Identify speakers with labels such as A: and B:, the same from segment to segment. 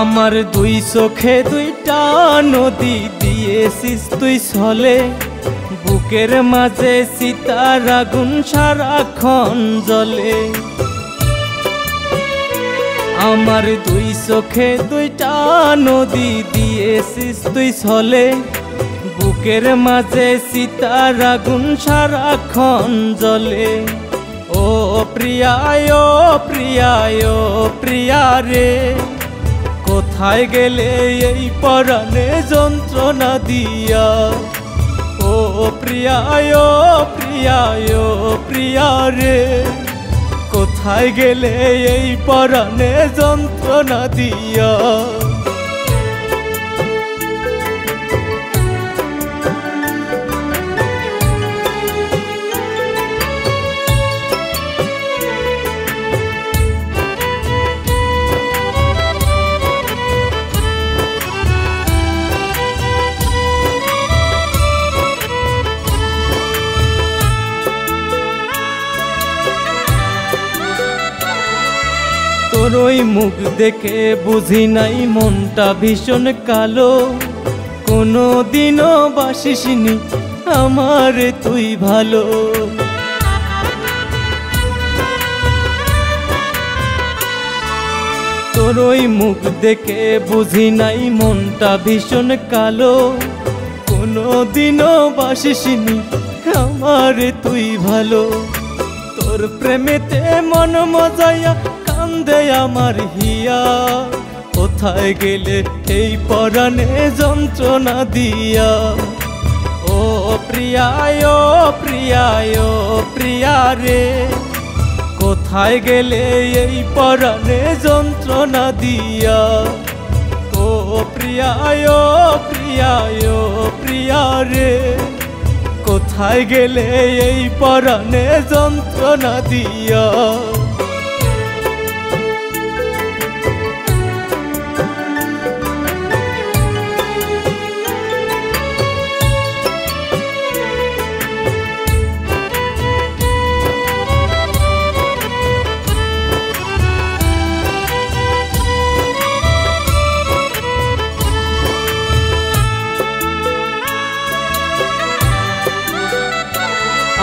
A: আমার দুই চোখে দুইটা নদী দিয়েছিস তুই ছলে, বুকের মাঝে সীতার আগুন সারাক্ষণ জ্বলে। আমার দুই চোখে দুইটা নদী দিয়েছিস তুই ছলে, বুকের মাঝে সীতার আগুন সারাক্ষণ জ্বলে। ও প্রিয়ায় ও প্রিয়ায় ও প্রিয়া রে, কোথায় গেলে এই পরাণে যন্ত্রণা দিয়া? ও প্রিয়ায় ও প্রিয়ায় ও প্রিয়া রে, কোথায় গেলে এই পরাণে যন্ত্রণা দিয়া? তোর ওই মুখ দেখে বুঝি নাই মনটা ভীষণ কালো, কোনো দিনও বাসিসনি আমারে তুই ভালো। তোর ওই মুখ দেখে বুঝি নাই মনটা ভীষণ কালো, কোনো দিনও বাসিসনি আমারে তুই ভালো। তোর প্রেমেতে মন মজাইয়া কান্দে আমার হিয়া, কোথায় গেলে এই পরাণে যন্ত্রণা দিয়া? ও প্রিয়ায় ও প্রিয়ায় ও প্রিয়া রে, কোথায় গেলে এই পরাণে যন্ত্রণা দিয়া? ও প্রিয়ায় ও প্রিয়ায় ও প্রিয়া রে, কোথায় গেলে এই পরাণে যন্ত্রণা দিয়া?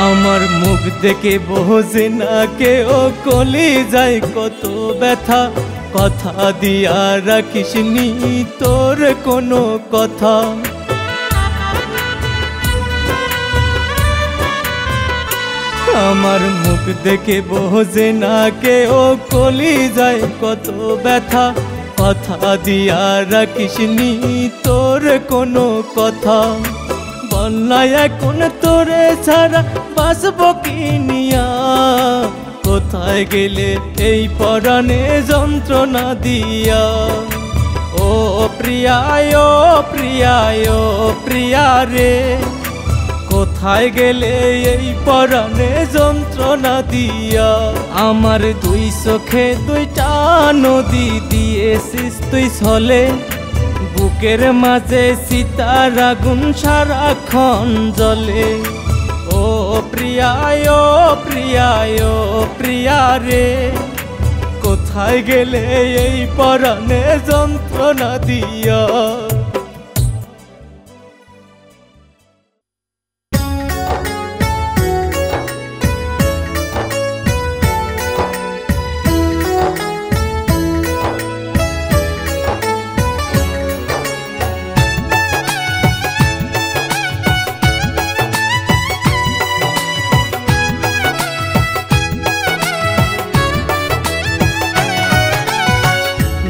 A: আমার মুখ দেখে বোঝে না কেউ, কলি যায় কত ব্যথা, কথা দিয়া রাখিসনি তোর কোনো কথা। আমার মুখ দেখে বোঝে না কেউ, কলি যায় কত ব্যথা, কথা দিয়া রাখিসনি তোর কোনো কথা। বন্যায় এখন তোরে ছাড়া বাঁচব কি নিয়া? কোথায় গেলে এই পরাণে যন্ত্রণা দিয়া? ও প্রিয়ায় ও প্রিয়ায় ও প্রিয়া রে, কোথায় গেলে এই পরাণে যন্ত্রণা দিয়া? আমার দুই চোখে দুইটা নদী দিয়েছিস তুই ছলে, বুকের মাঝে সীতার আগুন সারাক্ষণ জ্বলে। ও প্রিয়ায় ও প্রিয়ায় ও প্রিয়া রে, কোথায় গেলে এই পরাণে যন্ত্রণা দিয়া?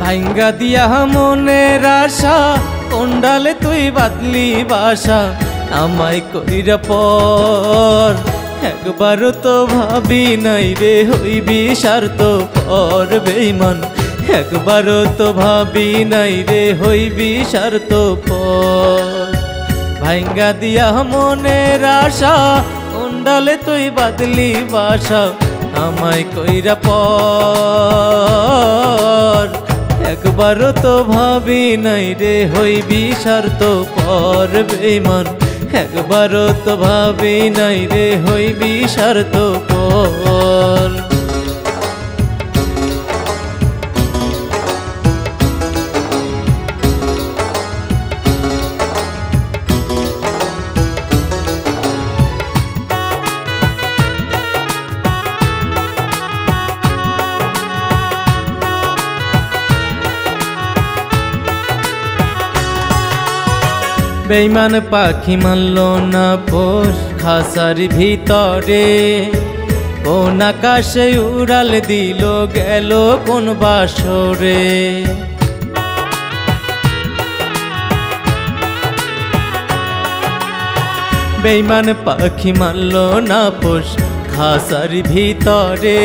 A: ভাঙ্গা দিয়া মনের আশা, কোন্ডালে তুই বাদলি বাসা, আমায় কইরা পর একবারও তো ভাবি নাই রে হইবি স্বার্থ পর বেঈমান। একবারও তো ভাবি নাই রে হইবি স্বার্থ পর। ভাঙ্গা দিয়া মনের আশা, কোন্ডালে তুই বাদলি বাসা, আমায় কইরা পর একবারও তো ভাবি নাই রে হইবি স্বার্থ পর বেঈমান। একবারও তো ভাবি নাই রে হইবি স্বার্থ পর। বেঈমান পাখি মানল না পোষ খাসার ভিতরে, কোন আকাশে উড়াল দিল গেল কোন বাসরে। বেঈমান পাখি মানল না পোষ খাসার ভিতরে,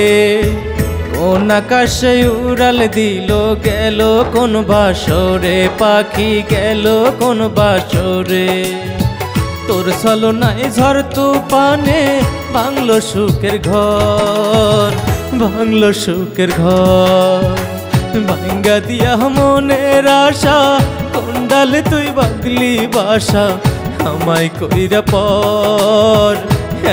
A: কোন আকাশে উড়াল দিল গেল কোন বাসরে। পাখি গেল কোন বাসরে। তোর ছলনায় ঝড় তুফানে ভাঙলো সুখের ঘর, ভাঙলো সুখের ঘর। ভাঙ্গা দিয়া মনের আশা, কোন ডালে তুই বাঁধলি বাসা আমায় কইরা পর।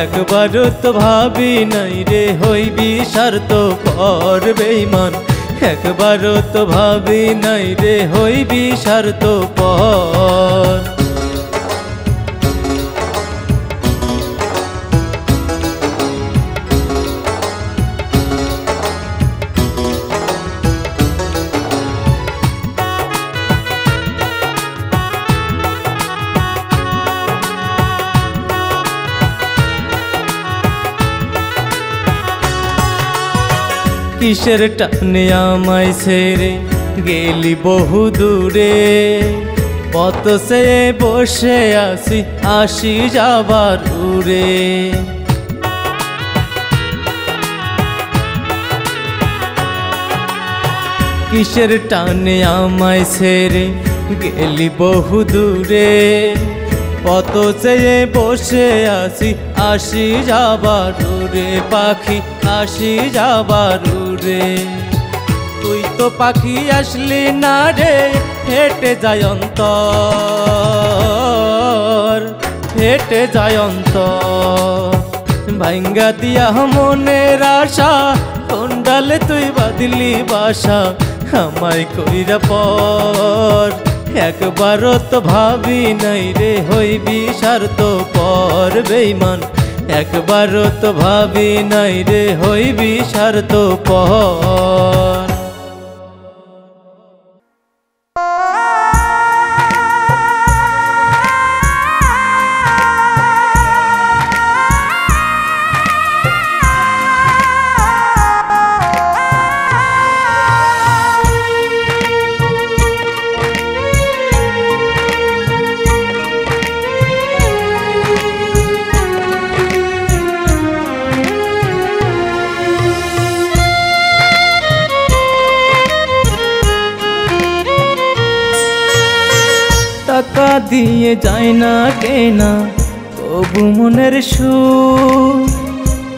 A: একবারও তো ভাবি নাই রে হইবি স্বার্থপর বেঈমান, একবারও তো ভাবি নাই রে হইবি স্বার্থপর। কিসের টানে আমায় ছেড়ে গেলি বহু দূরে, পথ সে বসে আসি আসি যাবার উড়ে। কিসের টানে আমায় ছেড়ে গেলি বহু দূরে, পথ চেয়ে বসে আসি আসি যাবার উড়ে। পাখি আসি যাবার উড়ে। তুই তো পাখি আসলি না রে, হেঁটে যায় অন্তর, হেঁটে যায় অন্তর। ভাঙ্গা দিয়া মনের আশা, কোন ডালে তুই বাঁধলি বাসা আমায় কইরা পর। একবারও তো ভাবি নাই রে হইবি স্বার্থপর বেঈমান, একবারও তো ভাবি নাই রে হইবি স্বার্থপর। টাকা দিয়ে যায় না কেনা তবু মনের সুখ,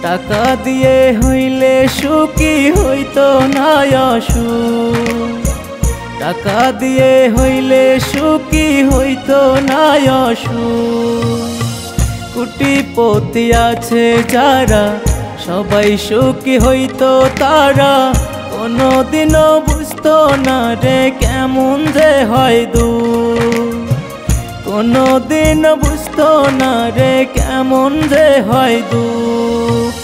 A: টাকা দিয়ে হইলে সুখী হইতো না অসুখ। টাকা দিয়ে হইলে সুখী হইতো না অসুখ। কোটিপতি আছে যারা সবাই সুখী হইতো তারা, কোনদিনও বুঝতো না রে কেমন যে হয় দুঃখ। কোনদিন বুঝতো না রে কেমন যে হয় দুঃখ।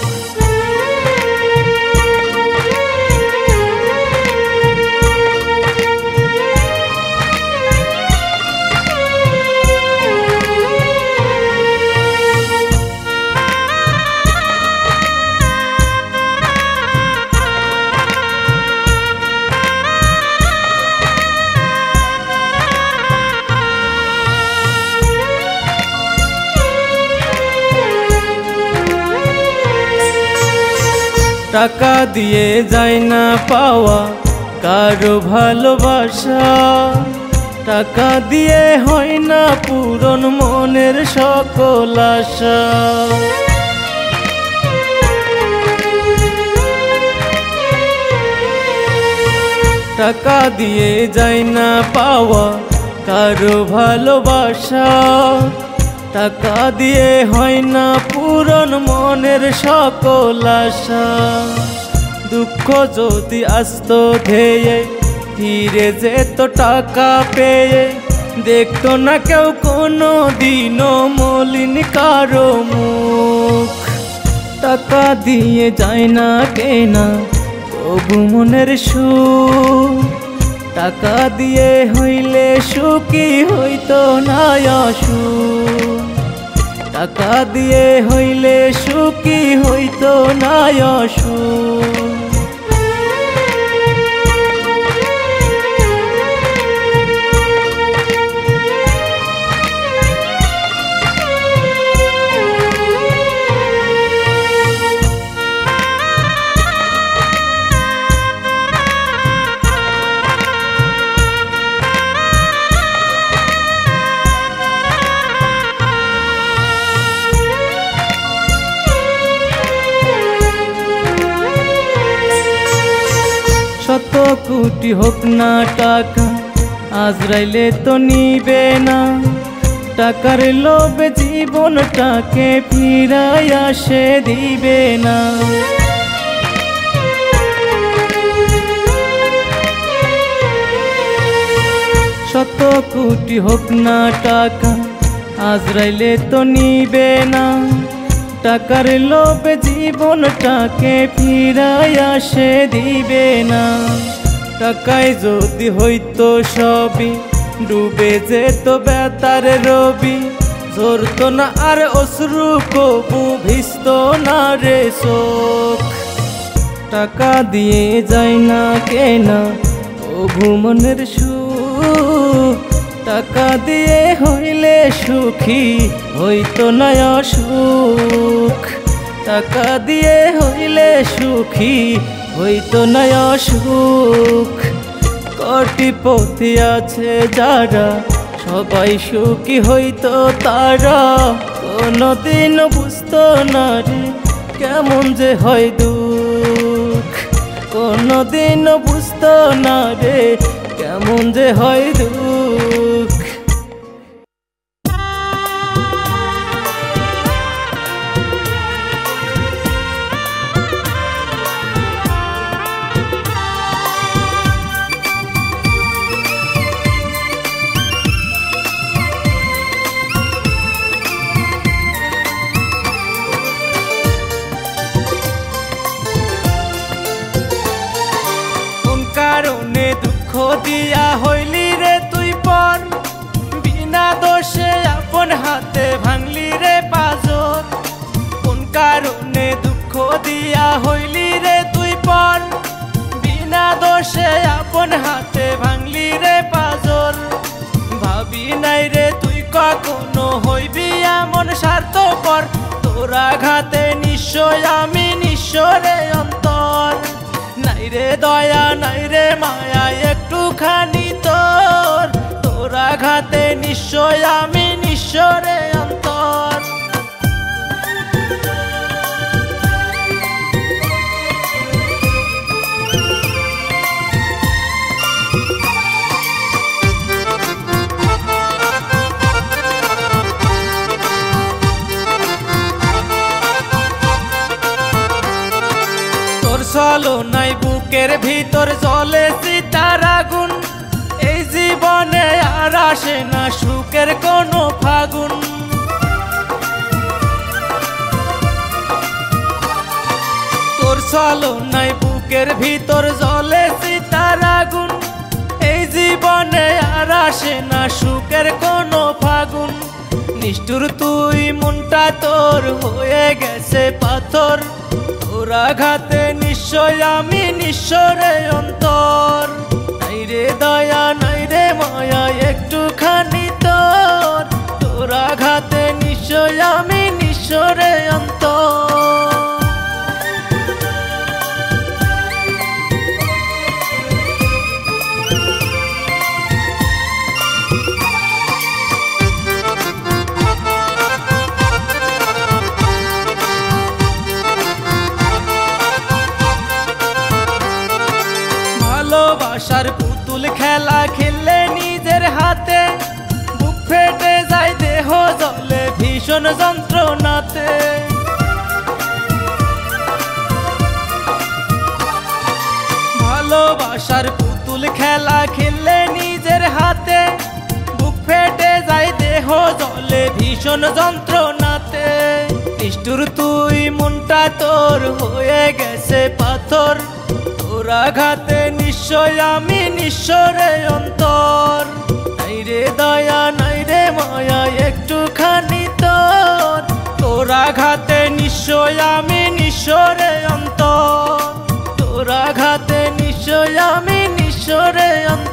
A: টাকা দিয়ে যায় না পাওয়া কারো ভালোবাসা, টাকা দিয়ে হয় না পূরণ মনের সকল আশা। টাকা দিয়ে যায় না পাওয়া কারো ভালোবাসা, টাকা দিয়ে হয় না পূরণ মনের সকল আশা। দুঃখ যদি আসতো ধেয়ে ফিরে যেত টাকা পেয়ে, দেখতো না কেউ কোনো দিনও মলিন কারো মুখ। টাকা দিয়ে যায় না কেনা তবু মনের সুখ, টাকা দিয়ে হইলে সুখী হইতো না অসুখ, টাকা দিয়ে হইলে সুখী হইতো না অসুখ। শত কোটি হোক না টাকা আজরাইলে তো নিবে না, টাকার লোভে জীবনটাকে ফিরাইয়া সে দিবে না। শত কোটি হোক না টাকা আজরাইলে তো নিবে না, টাকার লোভে জীবনটাকে ফিরাইয়া সে দিবে না। টাকায় যদি হইতো সবই ডুবে যেত বেতার রবি, ঝরতো না আর অশ্রু কবু ভিজত না রে চোখ। টাকা দিয়ে যায় না কেনা তবু মনের সুখ, টাকা দিয়ে হইলে সুখী হইতো না অসুখ, টাকা দিয়ে হইলে সুখী হইতো না অসুখ। কোটিপতি আছে যারা সবাই সুখী হইতো তারা, কোনদিন বুঝতো না রে কেমন যে হয় দুঃখ, কোনদিন বুঝতো না রে কেমন যে হয় দুঃখ। কারণে দুঃখ দিয়া হইলি রে তুই পর, বিনা দোষে আপন হাতে ভাঙলি রে পাজর। কোন কারণে দুঃখ দিয়া হইলি রে তুই পর, বিনা দোষে আপন হাতে ভাঙলি রে পাজর। ভাবি নাই রে তুই কখনো হইবি এমন স্বার্থপর, তোর আঘাতে নিশ্চয় আমি নিঃস্ব রে অন্তর। নাই রে দয়া নাই রে মায়া একটুখানি তোর, তোর আঘাতে নিশ্চয় আমি নিঃস্ব রে অন্তর। চলো নাই বুকের ভিতর জ্বলে চিতার আগুন, এই জীবনে আর আসে না সুখের কোনো ফাগুন। তোর চলো নাই বুকের ভিতর জ্বলে চিতার আগুন, এই জীবনে আর আসে না সুখের কোনো ফাগুন। নিষ্ঠুর তুই মনটা তোর হয়ে গেছে পাথর, তোর আঘাতে নিশ্চয় আমি নিঃস্ব রে অন্তর। নাই রে দয়া নাই রে মায়া একটুখানি তোর, তোর আঘাতে নিশ্চয় আমি নিঃস্ব রে অন্তর। ভালোবাসার পুতুল খেলা খেললে নিজের হাতে, বুক ফেটে যায় দেহ জ্বলে ভীষণ যন্ত্রণাতে। ভালোবাসার পুতুল খেলা খেললে নিজের হাতে, বুক ফেটে যায় দেহ জ্বলে ভীষণ যন্ত্রণাতে। নিষ্ঠুর তুই মনটা তোর হয়ে গেছে পাথর, তোর আঘাতে নিশ্চয় আমি নিঃস্বরে অন্তর, নাই রে দয়া নাই রে মায়া একটুখানি তোর। তোর আঘাতে নিশ্চয় আমি নিঃস্বরে অন্তর, তোর আঘাতে নিশ্চয় আমি নিঃস্বরে অন্তর।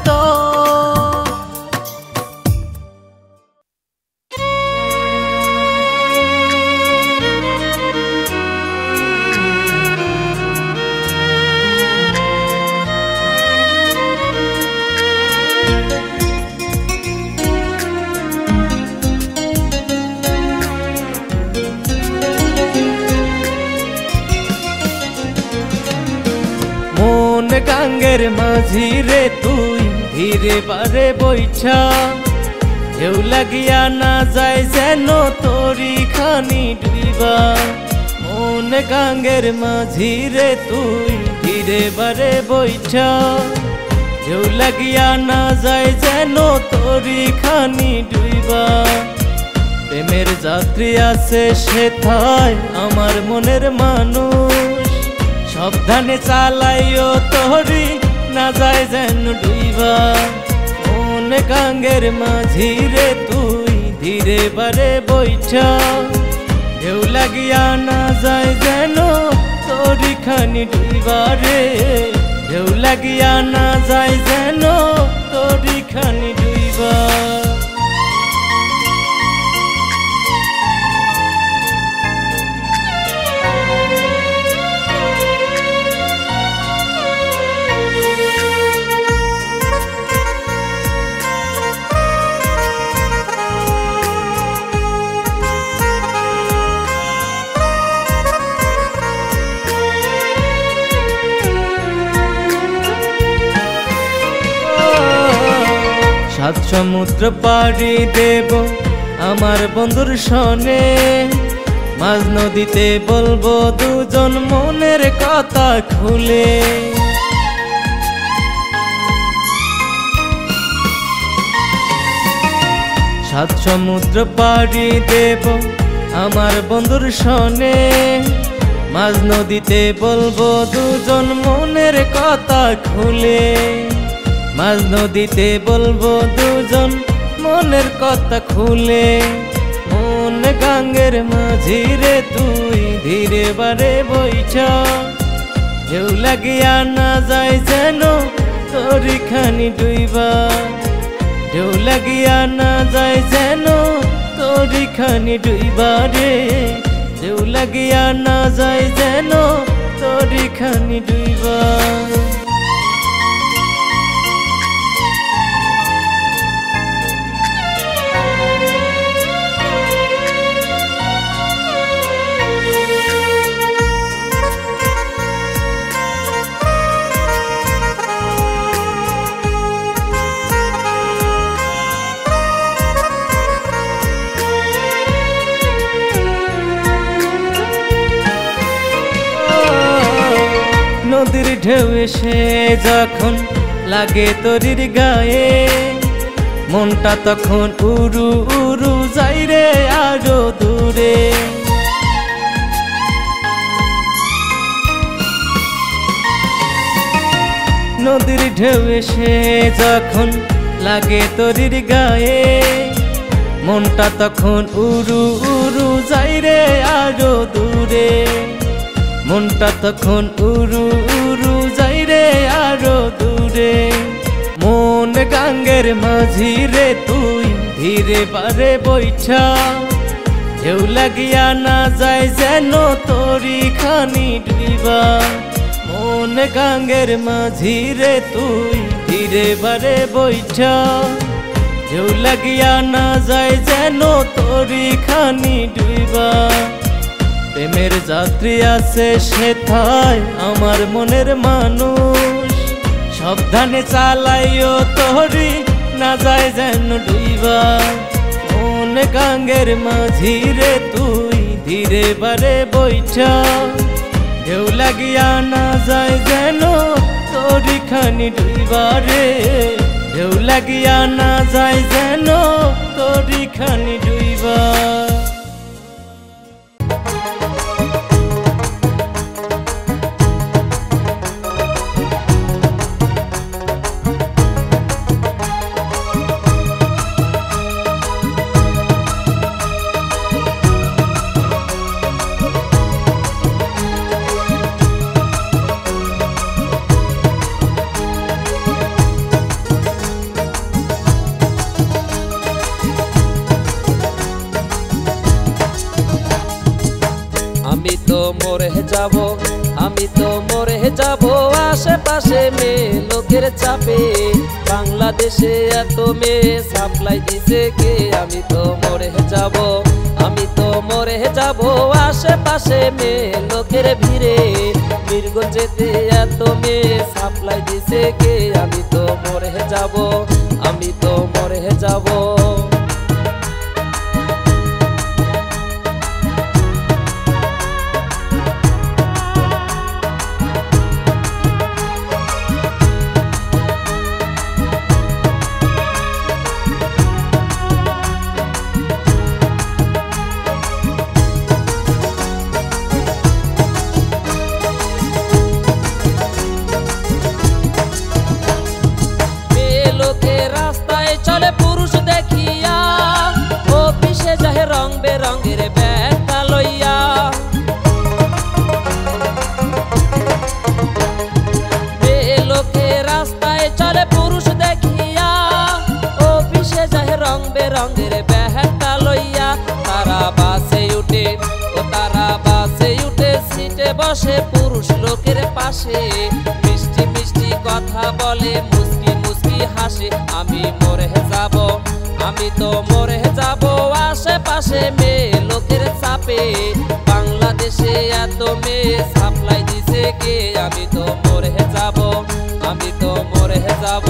A: গাঙ্গের মাঝি রে তুই ধীরে বারে বইছা, ঢেউ লাগিয়া না যায় যেন তোরি খানি ডুইবা। মন গাঙ্গের মাঝি রে তুই ধীরে বারে বইছা, ঢেউ লাগিয়া না যায় যেন তোরি খানি ডুইবা। প্রেমের যাত্রী আছে সেথায় আমার মনের মানুষ, সাবধানে চালাইও তোরি না যায় যেন ডুইবা। মন গাঙ্গের মাঝি রে তুই ধীরে বারে বইছা, ঢেউ লাগিয়া না যায় যেন তোরি খানি ডুইবা রে। ঢেউ লাগিয়া না যায় যেন তোরি খানি ডুইবা। সাত সমুদ্র পাড়ি দেব আমার বন্ধুর সনে, মাঝ নদীতে বলবো দুজন মনের কথা খুলে। সাত সমুদ্র পাড়ি দেব আমার বন্ধুর সনে, মাঝ নদীতে বলবো দুজন মনের কথা খুলে। মাঝ নদীতে বলবো দুজন মনের কথা খুলে। মন গাঙ্গের মাঝি রে তুই ধীরে বারে বইছা, ঢেউ লাগিয়া না যায় যেন তোরি খানি ডুইবা। ঢেউ লাগিয়া না যায় যেন তোরি খানি ডুইবা রে। ঢেউ লাগিয়া না যায় যেন তোরি খানি ডুইবা। নদীর ঢেউ এসে যখন লাগে তোরির গায়ে, মনটা তখন উড়ু উড়ু যাই রে আরো দূরে। নদীর ঢেউ এসে যখন লাগে তোরির গায়ে, মনটা তখন উড়ু উড়ু যাই রে আরো দূরে। মনটা তখন উড়ু উড়ু যাই রে আরো দূরে। মন গাঙ্গের মাঝি রে তুই ধীরে বারে বইছা, ঢেউ লাগিয়া না যায় যেন তোরি খানি ডুইবা। মন গাঙ্গের মাঝি রে তুই ধীরে বারে বইছা, ঢেউ লাগিয়া না যায় যেন তোরি খানি ডুইবা। প্রেমের যাত্রী আছে সেথায় আমার মনের মানুষ, সাবধানে চালাইও তোরি না যায় যেন ডুইবা। মন গাঙ্গের মাঝি রে তুই ধীরে বারে বইছা, ঢেউ লাগিয়া না যায় যেন তোরি খানি ডুইবা রে। ঢেউ লাগিয়া না যায় যেন তোরি খানি ডুইবা।
B: তো মরে যাব, আমি তো মরে যাব আশেপাশে মেয়ে লোকের চাপে। বাংলাদেশে এত মেয়ে সাপ্লাই দিছে কে? আমি তো মরে যাব, আমি তো মরে যাব আশেপাশে মেয়ে লোকের ভিড়ে। বীরগঞ্জেতে এত মেয়ে সাপ্লাই দিছে কে? আমি তো মরে যাব, আমি তো মরে যাব। রং বেরঙের ব্যাগটা লইয়া লোকে রাস্তায় চলে পুরুষ দেখিয়া, অফিসে যায় রং বেরঙের ব্যাগটা লইয়া। তারা বাসে উঠে, ও তারা বাসে উঠে সিটে বসে পুরুষ লোকের পাশে। মিষ্টি মিষ্টি কথা বলে, মুস্কি মুস্কি হাসে। আমি মরে যাব, আমি তো মরে যাব আশেপাশে মেয়ে লোকের চাপে। বাংলাদেশে এত মেয়ে সাপ্লাই দিছে কে? আমি তো মরে যাব, আমি তো মরে যাব।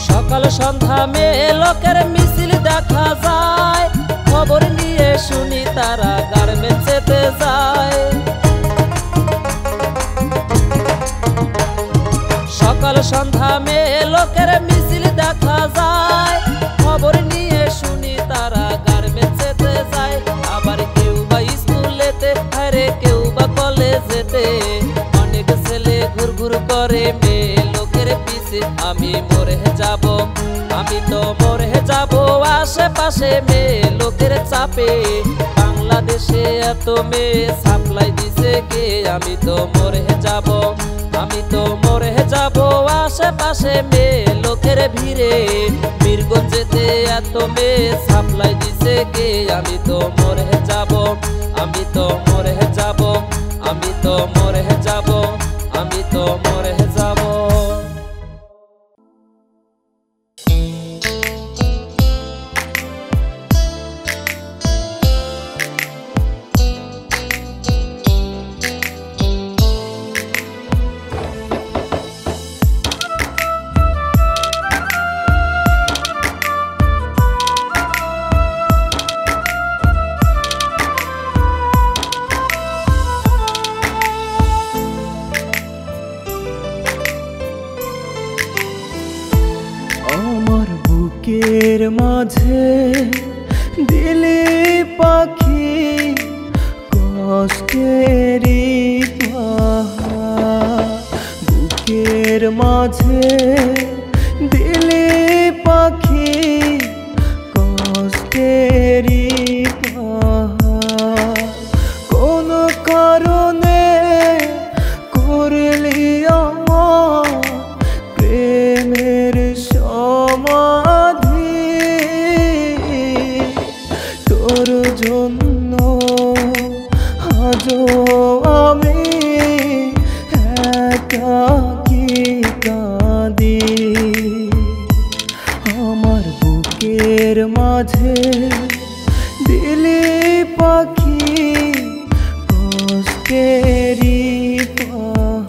B: সকাল সন্ধ্যা মেয়ে লোকের মিছিল দেখা যায়, খবর নিয়ে শুনি তারা গার্মেন্টসেতে যায়। সকাল সন্ধ্যা মেয়ে লোকের মিছিল দেখা যায়, খবর নিয়ে শুনি তারা গার্মেন্টসেতে যায়। আবার কেউ বা স্কুলেতে, আরে কেউ বা কলেজেতে। অনেক ছেলে ঘুর ঘুর করে মেয়ে লোকের পিছে। আমি মরে যাব, আমি তো মরে যাব আশেপাশে মেয়ে লোকের চাপে। বাংলাদেশে এত মেয়ে সাপ্লাই দিছে কে? আমি তো মরে যাব, আমি তো মরে যাব আশেপাশে মেয়ে লোকের ভিড়ে। বীরগঞ্জেতে এত মেয়ে সাপ্লাই দিছে কে? আমি তো মরে যাব, আমি তো মরে যাব, আমি তো মরে যাব, আমি তো মরে যাব।
A: বুকের মাঝে দিলে পাখি কষ্টেরই পাহাড়। বুকের মাঝে দিলে পাখি কষ্টেরই পাহাড়। কোন কারণে করলি আমার প্রেমের সমাধি? তোর জন্য আজও আমি একাকী কাঁদি। আমার বুকের মাঝে দিলি পাখি কষ্টেরই পাহাড়।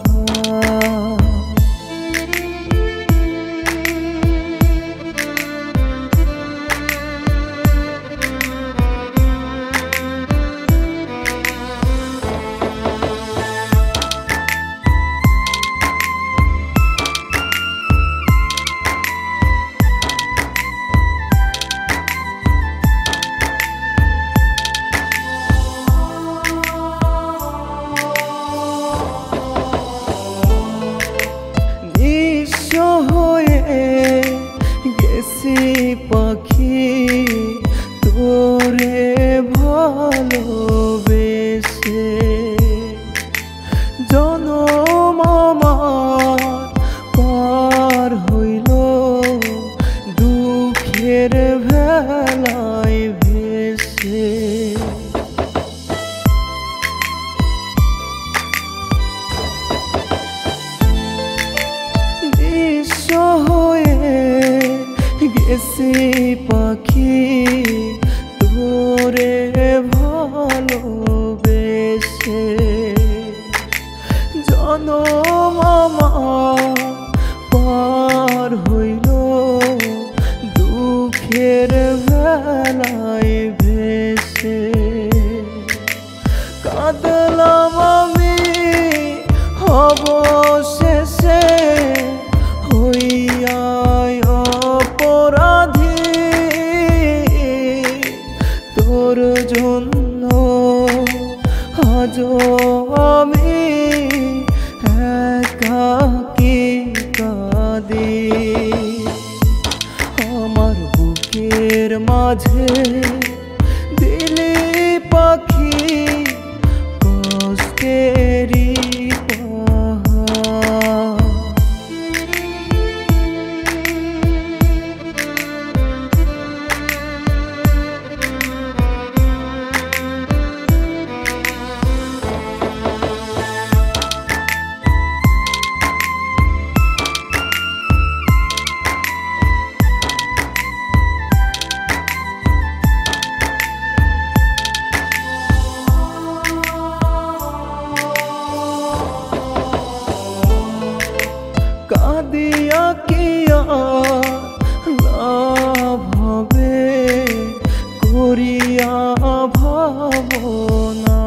A: ভেসে কাঁদলাম আমি অবশেষে হইয়া অপরাধী তোর জন্য আজও আমি একাকী কাঁদি আমার বুকের মাঝে দিলি পাখি কষ্টেরই কাঁদিয়া কিয়া লাভ হবে করিয়া ভাবনা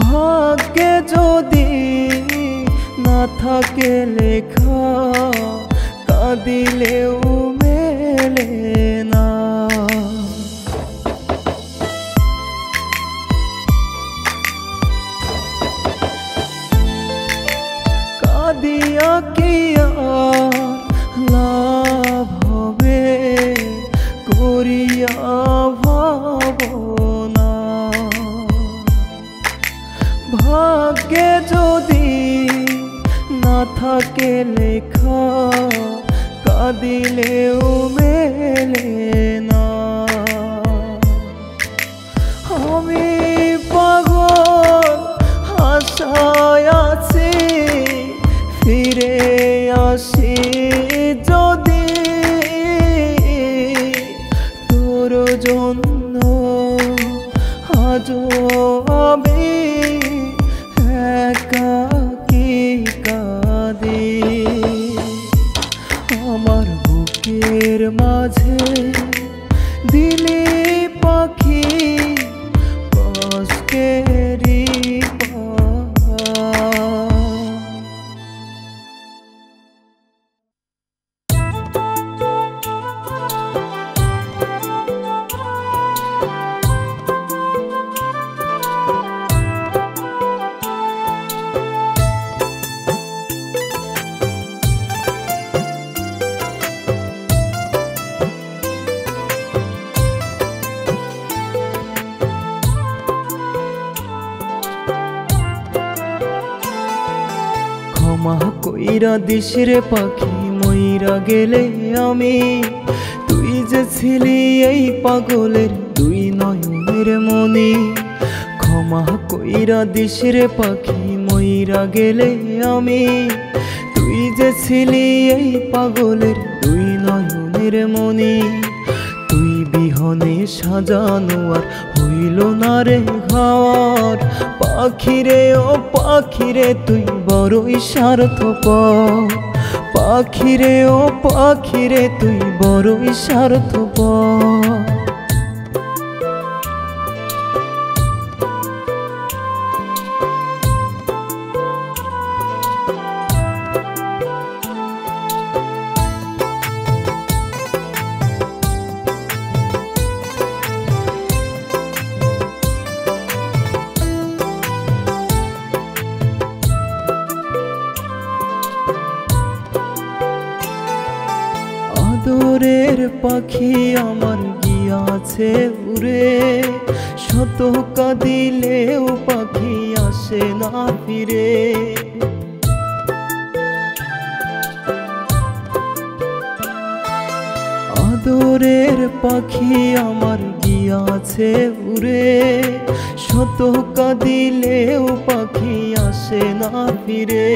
A: ভাগ্যে যদি না থাকে লেখা কাঁদিলেও মেলে না কাঁদিয়া কিয়া লাভ হবে করিয়া ভাবনা ভাগ্যে যদি না থাকে লেখা কাঁদিলেও মেলে না আমি পাগল আশায় আছি ফিরে আসি যদি তোর জন্য আজও আমি একাকী কাঁদি আমার বুকের মাঝে দিলি পাখি কষ্টেরই ক্ষমা কইরা দিশরে পাখি মইরা গেলে আমি তুই যে ছিলি এই পাগলের দুই নয়নের মনি ক্ষমা কইরা দিশরে পাখি মইরা গেলে আমি তুই যে ছিলি এই পাগলের দুই নয়নের মনি তুই বিহনে সাজানো আর হইল না রে ঘর পাখিরে ও পাখিরে তুই বড়ই স্বার্থপর পাখিরে ও পাখিরে তুই বড়ই স্বার্থপর আদরের পাখি আমার গিয়াছে উড়ে শত কাঁদিলেও পাখি আসে না ফিরে আদরের পাখি আমার গিয়াছে উড়ে শত কাঁদিলেও পাখি আসে না ফিরে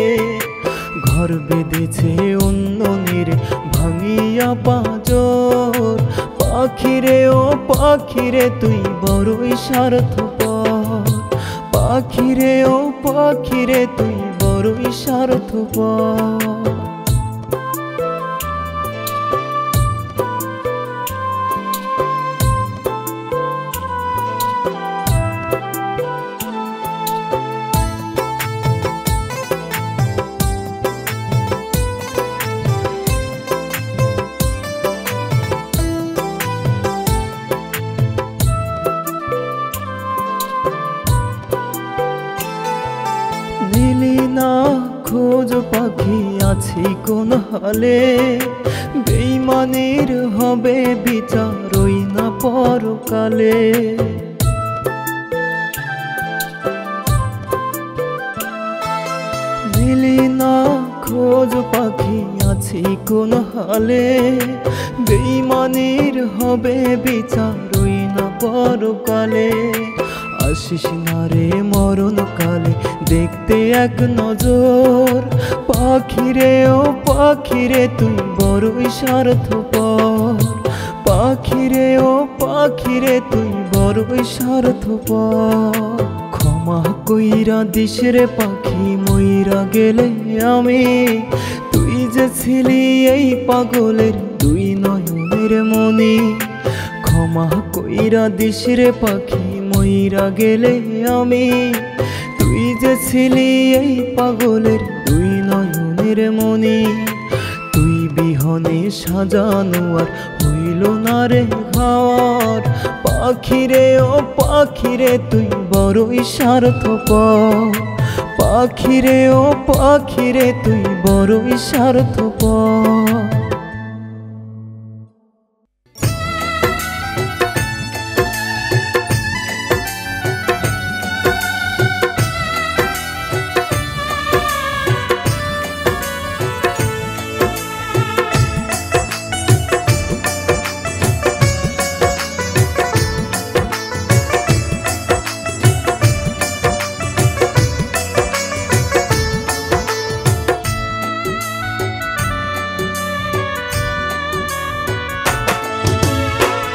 A: ঘর বেঁধেছে অন্য নীরে ভাঙিয়া পাঁজর পাখিরে ও পাখিরে তুই বড়ই স্বার্থপর পাখিরে ও পাখিরে তুই বড়ই স্বার্থপর
C: হালে, বেঈমানের হবে বিচার ওই না পরকালে। মিলি না খোঁজ পাখি আছি কোন হালে, বেঈমানের হবে বিচার ওই না পরকালে। আসিস না রে মরণ কালে দেখতে এক নজর, পাখিরে ও পাখিরে তুই বড়ই স্বার্থপর, পাখিরে ও পাখিরে তুই বড়ই স্বার্থপর। ক্ষমা কইরা দিস রে পাখি মইরা গেলে আমি, তুই যে ছিলি এই পাগলের দুই নয়নের মনি। ক্ষমা কইরা দিস রে পাখি মইরা গেলে আমি, তুই যে ছিলি এই পাগলের দুই নয়নের মনি। তুই বিহনে সাজানো আর হইল না রে ঘর, পাখিরে ও পাখিরে তুই বড়ই স্বার্থপর, পাখিরে ও পাখিরে তুই বড়ই স্বার্থপর।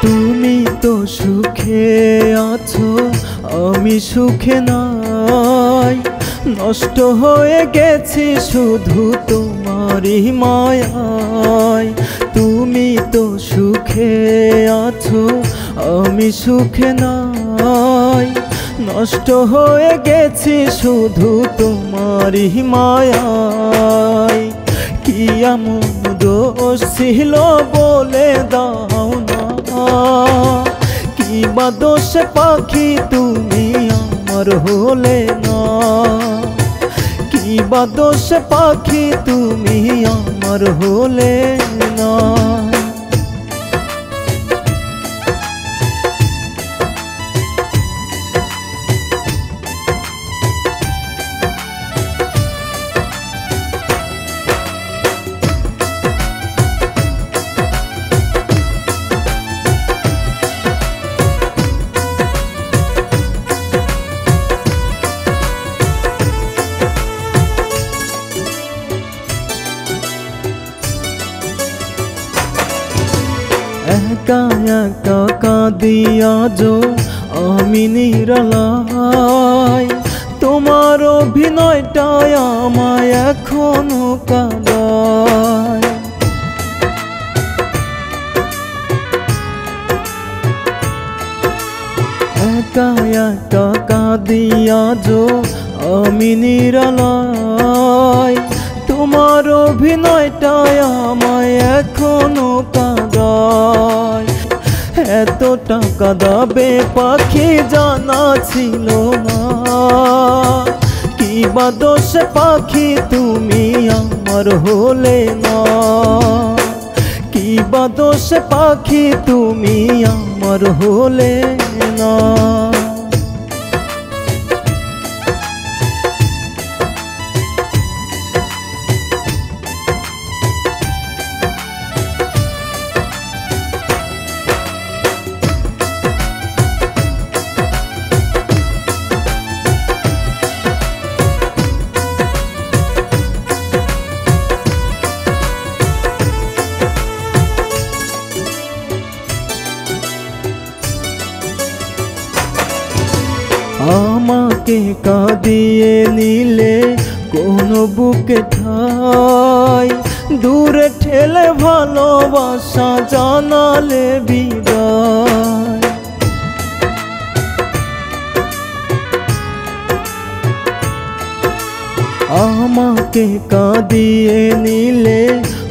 C: তুমি তো সুখে আছো আমি সুখে নাই, নষ্ট হয়ে গেছি শুধু তোমারই মায়ায়। তুমি তো সুখে আছো আমি সুখে নাই, নষ্ট হয়ে গেছি শুধু তোমারই মায়ায়। কি এমন দোষ ছিল বলে দাও না, কি বা দোষ পাখি তুমি আমার হলে না, কি বা দোষ পাখি তুমি আমার হলে না। একা একা কাঁদিয়া যো আমি নিরালাই, তোমার অভিনয়টাই আমায় এখনো কাঁদায়। একা একা কাঁদিয়া যো আমি নিরালাই, তোমার অভিনয়টাই আমায় এখনো কাঁদায়। এত টাকা দাবে পাখি জানা ছিল না, কি বা দোষ পাখি তুমি আমার হলে না, কি বা দোষ পাখি তুমি আমার হলে না। আমাকে কাঁদিয়ে নিলে কোন বুকে ঠাই, দূরে ঠেলে ভালোবাসা জানালে বিদায়। আমাকে কাঁদিয়ে নিলে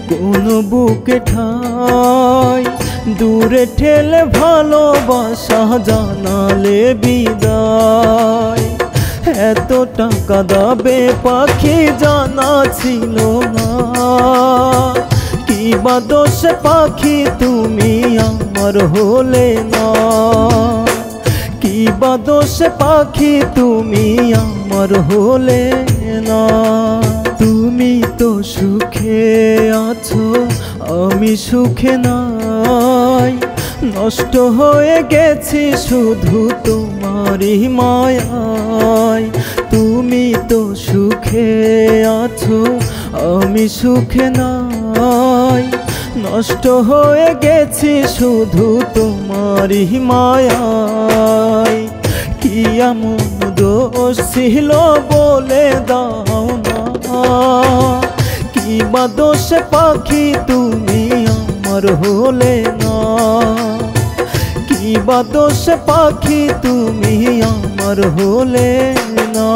C: কোন বুকে ঠাই, দূরে ঠেলে ভালোবাসা জানালে বিদায়। এত টাকা দাবে পাখি জানা ছিল না, কি বা দোষ পাখি তুমি আমার হলে না, কি বা দোষ পাখি তুমি আমার হলে না। তুমি তো সুখে আছো আমি সুখে নাই, নষ্ট হয়ে গেছি শুধু তোমারই মায়ায়। তুমি তো সুখে আছো আমি সুখে নাই, নষ্ট হয়ে গেছি শুধু তোমারই মায়ায়। কি এমন দোষ ছিল বলে দাও না, কি বা দোষ পাখি তুমি আমার হলে না, কি বা দোষ পাখি তুমি আমার হলে না।